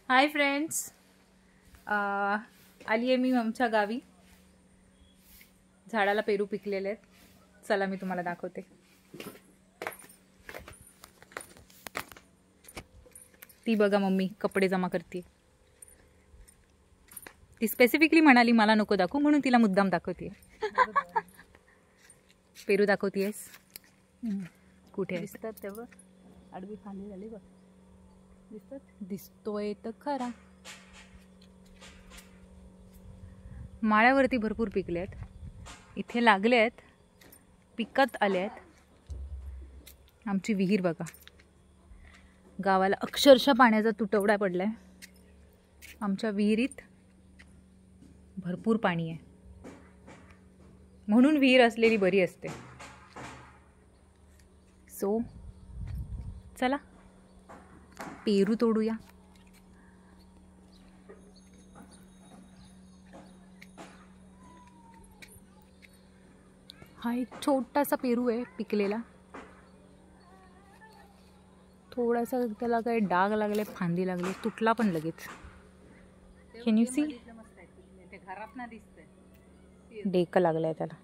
Hi friends, आली आहे मी आमच्या गावी. झाडाला पेरू पिकलेले आहेत. चला मी तुम्हाला दाखवते. ती बघा मम्मी कपडे जमा करते. ती स्पेसिफिकली म्हणाली मला नको दाखवू, म्हणून तिला मुद्दाम दाखवते. पेरू दाखवतेस कुठे दिसतात तेव्हा आडवी फांदी झाली बघ. दिसतात, दिसतोय तर खरा. माळ्यावरती भरपूर पिकले आहेत, इथे लागले आहेत, पिकत आले आहेत. आमची विहीर बघा, गावाला अक्षरशः पाण्याचा तुटवडा पडलाय. आमच्या विहिरीत भरपूर पाणी आहे, म्हणून विहीर असलेली बरी असते. सो चला पेरू तोडूया. हा एक छोटासा पेरू आहे पिकलेला. थोडासा त्याला काही डाग लागले, फांदी लागली, तुटला पण लगेच. Can you see? डेक लागलाय त्याला.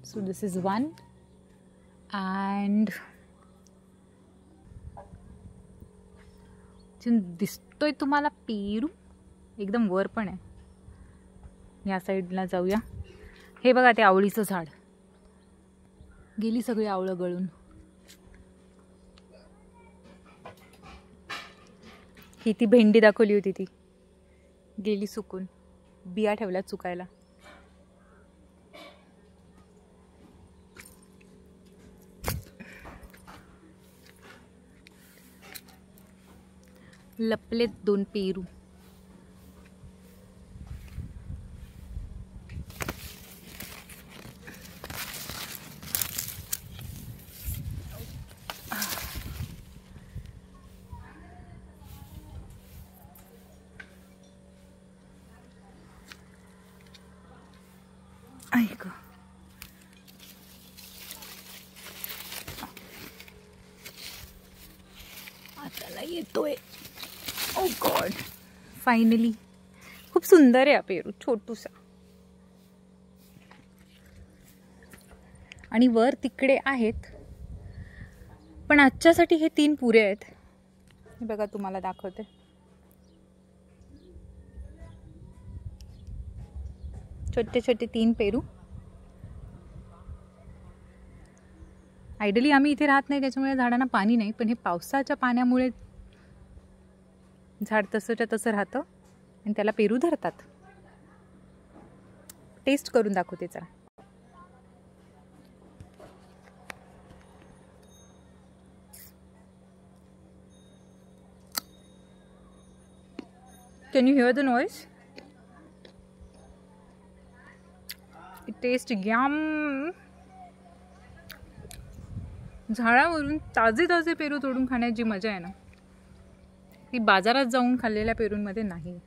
So this is one. And दिसतोय तुम्हाला पेरू एकदम वर पण आहे. या साईडला जाऊया. हे बघा ते आवळीचं झाड, गेली सगळी आवळं गळून. ही ती भेंडी दाखवली होती, ती गेली सुकून. बिया ठेवल्यात सुकायला. लपलेत दोन पेरू. ऐक, आता येतोय. ओ गॉड, फायनली. खूप सुंदर आहे हा पेरू, छोटूसा. आणि वर तिकडे आहेत, पण आजच्यासाठी हे 3 पुरे आहेत. हे बघा तुम्हाला दाखवते. छोटे छोटे 3 पेरू. आयडियली आम्ही इथे राहत नाही, त्याच्यामुळे झाडांना पाणी नाही, पण हे पावसाच्या पाण्यामुळे झाड तसंच्या तसं राहतं आणि त्याला पेरू धरतात. टेस्ट करून दाखवते चला. Can you hear the noise? It tastes yum. झाडावरून ताजे ताजे पेरू तोडून खाण्याची मजा आहे ना, ती बाजारात जाऊन खाल्लेल्या पेरूंमध्ये नाही.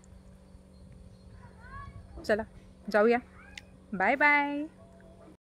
चला जाऊया. Bye bye.